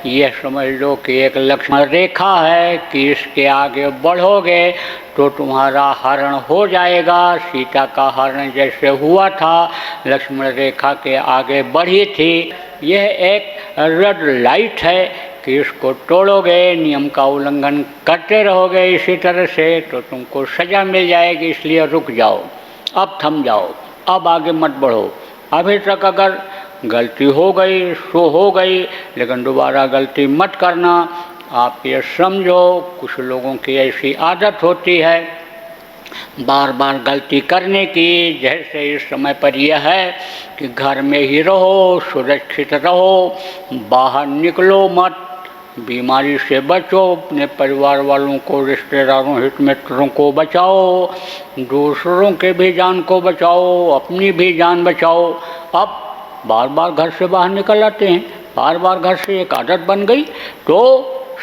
यह समझ लो कि एक लक्ष्मण रेखा है कि इसके आगे बढ़ोगे तो तुम्हारा हरण हो जाएगा। सीता का हरण जैसे हुआ था, लक्ष्मण रेखा के आगे बढ़ी थी। यह एक रेड लाइट है कि इसको तोड़ोगे, नियम का उल्लंघन करते रहोगे इसी तरह से तो तुमको सज़ा मिल जाएगी। इसलिए रुक जाओ, अब थम जाओ, अब आगे मत बढ़ो। अभी तक अगर गलती हो गई सो हो गई, लेकिन दोबारा गलती मत करना। आप ये समझो, कुछ लोगों की ऐसी आदत होती है बार बार गलती करने की। जैसे इस समय पर यह है कि घर में ही रहो, सुरक्षित रहो, बाहर निकलो मत, बीमारी से बचो, अपने परिवार वालों को, रिश्तेदारों, हित मित्रों को बचाओ, दूसरों के भी जान को बचाओ, अपनी भी जान बचाओ। अब बार बार घर से बाहर निकल आते हैं, बार बार घर से एक आदत बन गई तो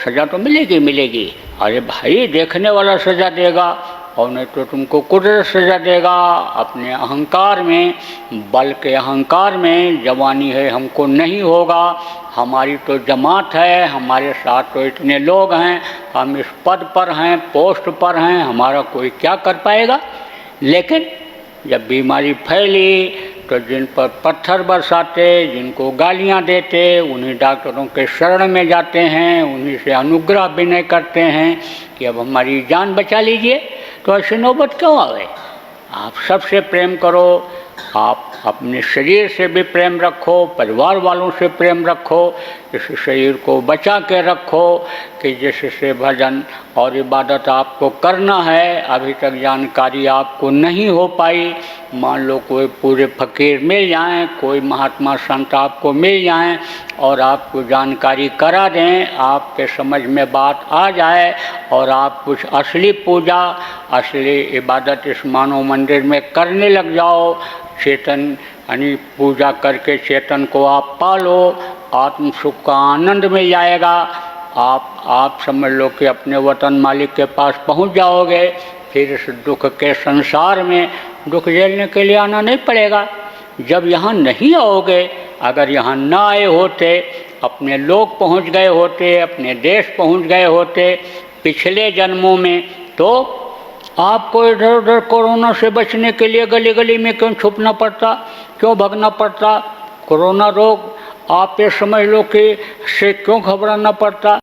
सज़ा तो मिलेगी मिलेगी। अरे भाई, देखने वाला सज़ा देगा और नहीं तो तुमको कुदरत सज़ा देगा। अपने अहंकार में, बल के अहंकार में, जवानी है हमको नहीं होगा, हमारी तो जमात है, हमारे साथ तो इतने लोग हैं, हम इस पद पर हैं, पोस्ट पर हैं, हमारा कोई क्या कर पाएगा। लेकिन जब बीमारी फैली तो जिन पर पत्थर बरसाते, जिनको गालियां देते, उन्हीं डॉक्टरों के शरण में जाते हैं, उन्हीं से अनुग्रह विनय करते हैं कि अब हमारी जान बचा लीजिए। तो ऐसी नौबत क्यों आवे। आप सबसे प्रेम करो, आप अपने शरीर से भी प्रेम रखो, परिवार वालों से प्रेम रखो, इस शरीर को बचा के रखो कि जिससे भजन और इबादत आपको करना है। अभी तक जानकारी आपको नहीं हो पाई, मान लो कोई पूरे फकीर मिल जाएं, कोई महात्मा संत आपको मिल जाएं और आपको जानकारी करा दें, आपके समझ में बात आ जाए और आप कुछ असली पूजा, असली इबादत इस मानव मंदिर में करने लग जाओ, चेतन यानी पूजा करके चेतन को आप पालो, आत्म सुख का आनंद मिल जाएगा। आप समझ लो कि अपने वतन मालिक के पास पहुंच जाओगे। फिर इस दुख के संसार में दुख झेलने के लिए आना नहीं पड़ेगा। जब यहाँ नहीं आओगे, अगर यहाँ ना आए होते, अपने लोग पहुँच गए होते, अपने देश पहुँच गए होते पिछले जन्मों में, तो आपको इधर उधर कोरोना से बचने के लिए गली गली में क्यों छुपना पड़ता, क्यों भागना पड़ता। कोरोना रोग आप ये समझ लो कि से क्यों घबराना पड़ता।